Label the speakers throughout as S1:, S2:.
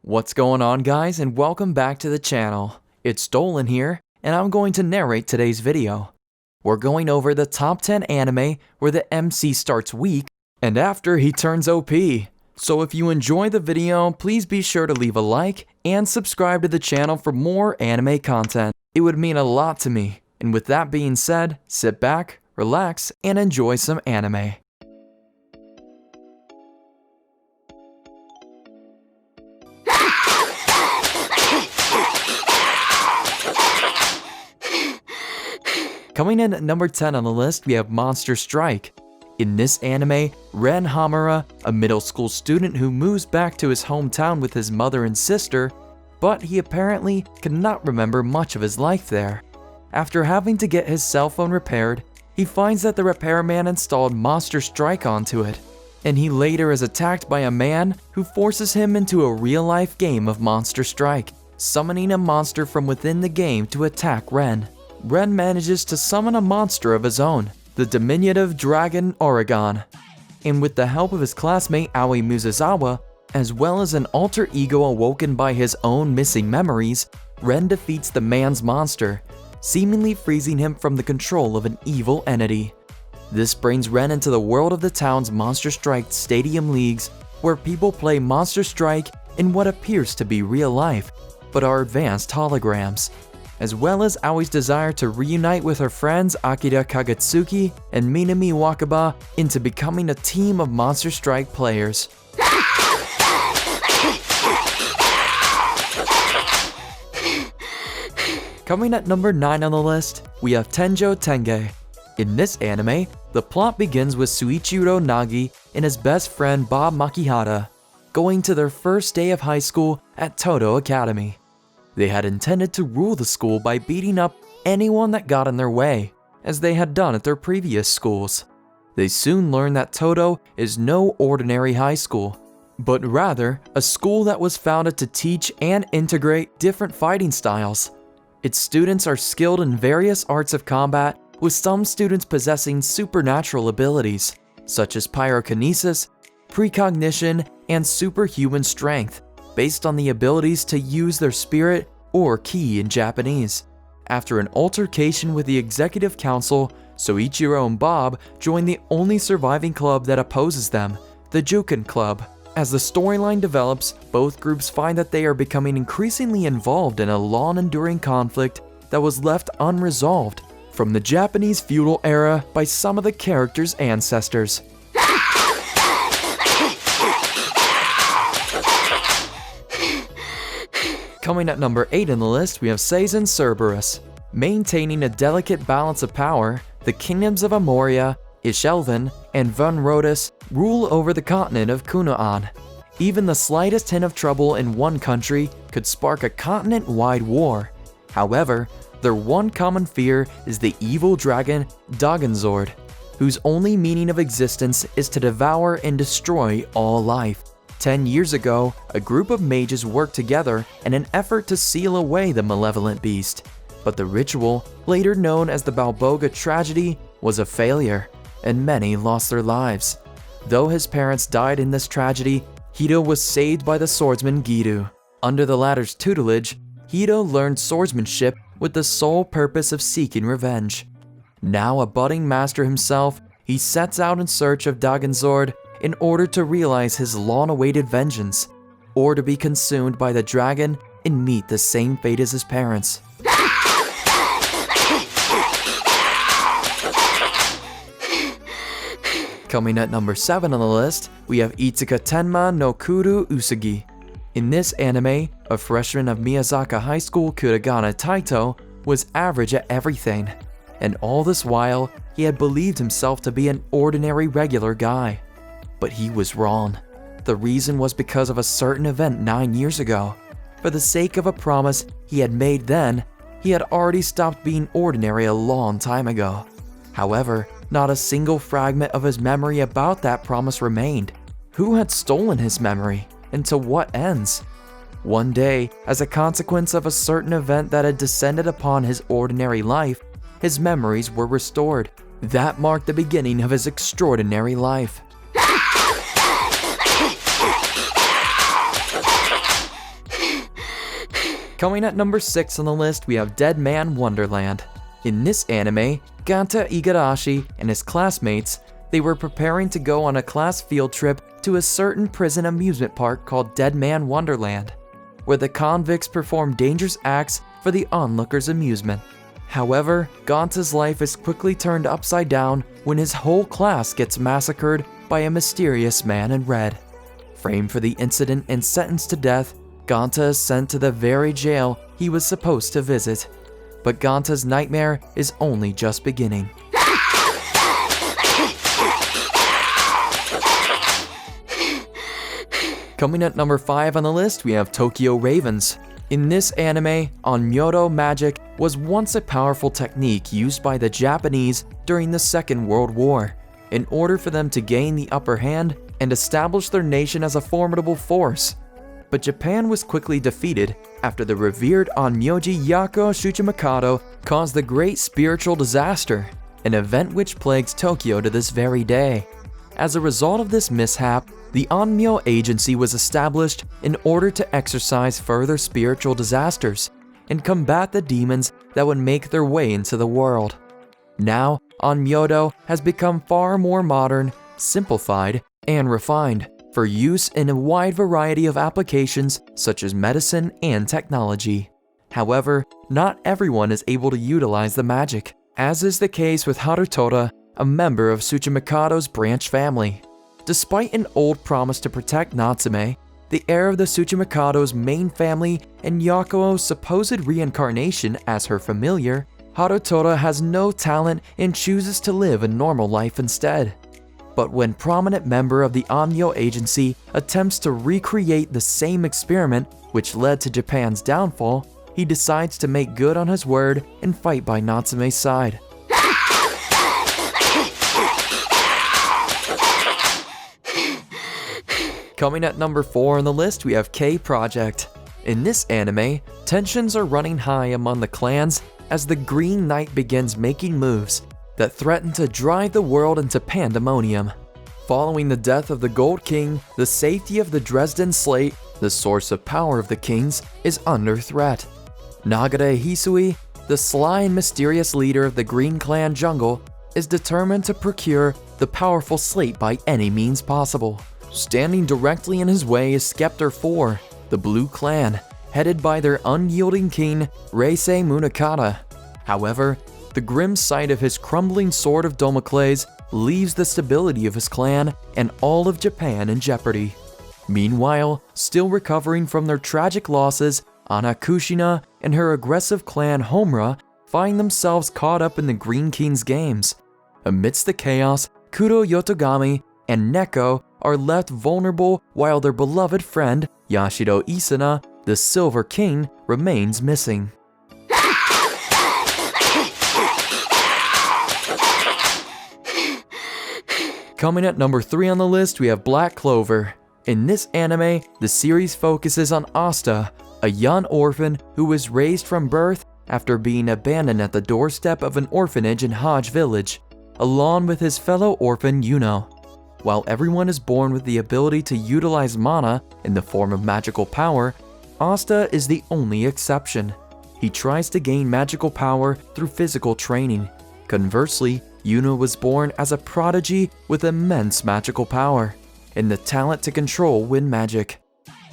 S1: What's going on, guys, and welcome back to the channel. It's Dolan here, and I'm going to narrate today's video. We're going over the top 10 anime where the MC starts weak and after he turns OP. So if you enjoy the video, please be sure to leave a like and subscribe to the channel for more anime content. It would mean a lot to me. And with that being said, sit back, relax, and enjoy some anime. Coming in at number 10 on the list, we have Monster Strike. In this anime, Ren Hamura, a middle school student who moves back to his hometown with his mother and sister, but he apparently cannot remember much of his life there. After having to get his cell phone repaired, he finds that the repairman installed Monster Strike onto it, and he later is attacked by a man who forces him into a real-life game of Monster Strike, summoning a monster from within the game to attack Ren. Ren manages to summon a monster of his own, the diminutive dragon Oregon, and with the help of his classmate Aoi Musazawa, as well as an alter ego awoken by his own missing memories, Ren defeats the man's monster, seemingly freezing him from the control of an evil entity. This brings Ren into the world of the town's Monster Strike Stadium Leagues, where people play Monster Strike in what appears to be real life, but are advanced holograms, as well as Aoi's desire to reunite with her friends Akira Kagetsuki and Minami Wakaba into becoming a team of Monster Strike players. Coming at number 9 on the list, we have TENJOU TENGE. In this anime, the plot begins with Suichiro Nagi and his best friend Bob Makihara going to their first day of high school at Todo Academy. They had intended to rule the school by beating up anyone that got in their way, as they had done at their previous schools. They soon learned that Todo is no ordinary high school, but rather a school that was founded to teach and integrate different fighting styles. Its students are skilled in various arts of combat, with some students possessing supernatural abilities, such as pyrokinesis, precognition, and superhuman strength, based on the abilities to use their spirit or ki in Japanese. After an altercation with the executive council, Soichiro and Bob join the only surviving club that opposes them, the Juken Club. As the storyline develops, both groups find that they are becoming increasingly involved in a long-enduring conflict that was left unresolved from the Japanese feudal era by some of the characters' ancestors. Coming at number 8 on the list, we have SEISEN CERBERUS. Maintaining a delicate balance of power, the kingdoms of Amoria, Ishelven, and Van Rodus rule over the continent of Kunoan. Even the slightest hint of trouble in one country could spark a continent-wide war. However, their one common fear is the evil dragon Dagenzord, whose only meaning of existence is to devour and destroy all life. 10 years ago, a group of mages worked together in an effort to seal away the malevolent beast, but the ritual, later known as the Balboga tragedy, was a failure, and many lost their lives. Though his parents died in this tragedy, Hito was saved by the swordsman Giru. Under the latter's tutelage, Hito learned swordsmanship with the sole purpose of seeking revenge. Now a budding master himself, he sets out in search of Dagenzord in order to realize his long-awaited vengeance, or to be consumed by the dragon and meet the same fate as his parents. Coming at number 7 on the list, we have ITSUKA TENMA no Kuru USAGI. In this anime, a freshman of Miyazaka High School Kuragana Taito was average at everything, and all this while, he had believed himself to be an ordinary regular guy. But he was wrong. The reason was because of a certain event 9 years ago. For the sake of a promise he had made then, he had already stopped being ordinary a long time ago. However, not a single fragment of his memory about that promise remained. Who had stolen his memory, and to what ends? One day, as a consequence of a certain event that had descended upon his ordinary life, his memories were restored. That marked the beginning of his extraordinary life. Coming at number 6 on the list, we have DEADMAN Wonderland. In this anime, Ganta Igarashi and his classmates, they were preparing to go on a class field trip to a certain prison amusement park called DEADMAN Wonderland, where the convicts perform dangerous acts for the onlookers' amusement. However, Ganta's life is quickly turned upside down when his whole class gets massacred by a mysterious man in red. Framed for the incident and sentenced to death, Ganta is sent to the very jail he was supposed to visit. But Ganta's nightmare is only just beginning. Coming at number 5 on the list, we have Tokyo Ravens. In this anime, Onmyodo magic was once a powerful technique used by the Japanese during the Second World War, in order for them to gain the upper hand and establish their nation as a formidable force. But Japan was quickly defeated after the revered Onmyoji Yako Tsuchimikado caused the Great Spiritual Disaster, an event which plagues Tokyo to this very day. As a result of this mishap, the Onmyo Agency was established in order to exercise further spiritual disasters and combat the demons that would make their way into the world. Now, Onmyodo has become far more modern, simplified, and refined for use in a wide variety of applications such as medicine and technology. However, not everyone is able to utilize the magic, as is the case with Harutora, a member of Tsuchimikado's branch family. Despite an old promise to protect Natsume, the heir of the Tsuchimikado's main family, and Yakuo's supposed reincarnation as her familiar, Harutora has no talent and chooses to live a normal life instead. But when prominent member of the Onmyo Agency attempts to recreate the same experiment which led to Japan's downfall, he decides to make good on his word and fight by Natsume's side. Coming at number 4 on the list, we have K-Project. In this anime, tensions are running high among the clans as the Green Knight begins making moves that threaten to drive the world into pandemonium. Following the death of the Gold King, the safety of the Dresden Slate, the source of power of the kings, is under threat. Nagare Hisui, the sly and mysterious leader of the Green Clan Jungle, is determined to procure the powerful slate by any means possible. Standing directly in his way is Scepter 4, the Blue Clan, headed by their unyielding king, Reisei Munakata. However, the grim sight of his crumbling sword of Damocles leaves the stability of his clan and all of Japan in jeopardy. Meanwhile, still recovering from their tragic losses, Ana Kushina and her aggressive clan Homura find themselves caught up in the Green King's games. Amidst the chaos, Kuro Yotogami and Neko are left vulnerable while their beloved friend, Yashiro Isana, the Silver King, remains missing. Coming at number 3 on the list, we have Black Clover. In this anime, the series focuses on Asta, a young orphan who was raised from birth after being abandoned at the doorstep of an orphanage in Hodge Village, along with his fellow orphan Yuno. While everyone is born with the ability to utilize mana in the form of magical power, Asta is the only exception. He tries to gain magical power through physical training. Conversely, Yuno was born as a prodigy with immense magical power and the talent to control wind magic.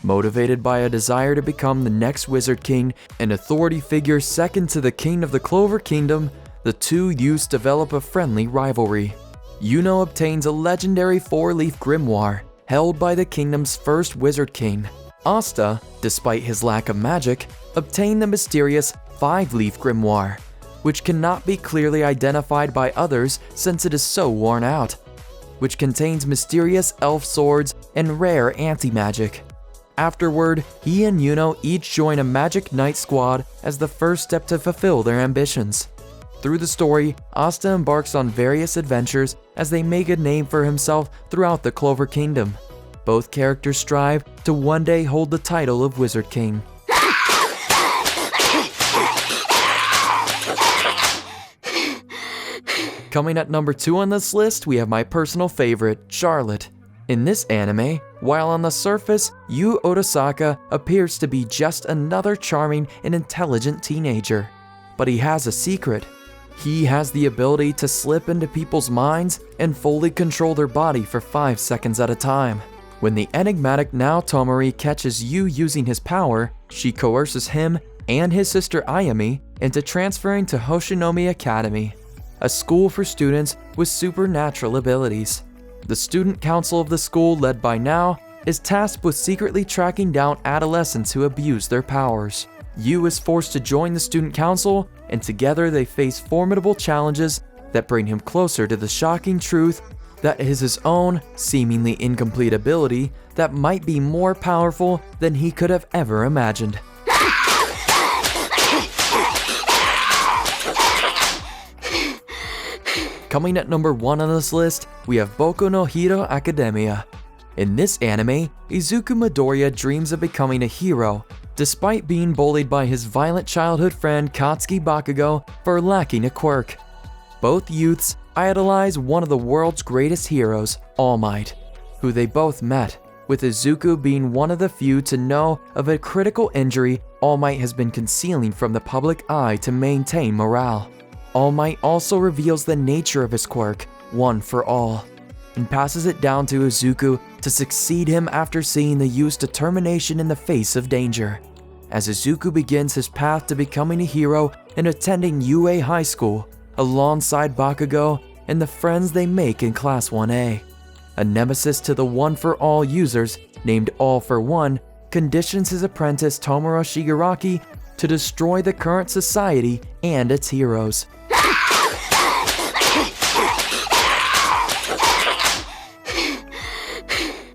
S1: Motivated by a desire to become the next Wizard King, an authority figure second to the King of the Clover Kingdom, the two youths develop a friendly rivalry. Yuno obtains a legendary 4-leaf grimoire held by the kingdom's first Wizard King. Asta, despite his lack of magic, obtained the mysterious 5-leaf grimoire, which cannot be clearly identified by others since it is so worn out, which contains mysterious elf swords and rare anti-magic. Afterward, he and Yuno each join a Magic Knight squad as the first step to fulfill their ambitions. Through the story, Asta embarks on various adventures as they make a name for himself throughout the Clover Kingdom. Both characters strive to one day hold the title of Wizard King. Coming at number 2 on this list, we have my personal favorite, Charlotte. In this anime, while on the surface, Yu Otasaka appears to be just another charming and intelligent teenager. But he has a secret. He has the ability to slip into people's minds and fully control their body for 5 seconds at a time. When the enigmatic Naotomori catches Yu using his power, she coerces him and his sister Ayami into transferring to Hoshinomi Academy, a school for students with supernatural abilities. The student council of the school, led by Nao, is tasked with secretly tracking down adolescents who abuse their powers. Yu is forced to join the student council, and together they face formidable challenges that bring him closer to the shocking truth that is his own, seemingly incomplete ability that might be more powerful than he could have ever imagined. Coming at number 1 on this list, we have Boku no Hero Academia. In this anime, Izuku Midoriya dreams of becoming a hero, despite being bullied by his violent childhood friend Katsuki Bakugo for lacking a quirk. Both youths idolize one of the world's greatest heroes, All Might, who they both met, with Izuku being one of the few to know of a critical injury All Might has been concealing from the public eye to maintain morale. All Might also reveals the nature of his quirk, One for All, and passes it down to Izuku to succeed him after seeing the youth's determination in the face of danger. As Izuku begins his path to becoming a hero and attending UA High School, alongside Bakugo and the friends they make in Class 1A. A nemesis to the One for All users, named All for One, conditions his apprentice Tomura Shigaraki to destroy the current society and its heroes.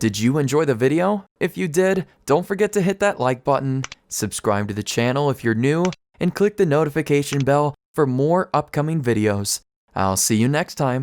S1: Did you enjoy the video? If you did, don't forget to hit that like button, subscribe to the channel if you're new, and click the notification bell for more upcoming videos. I'll see you next time.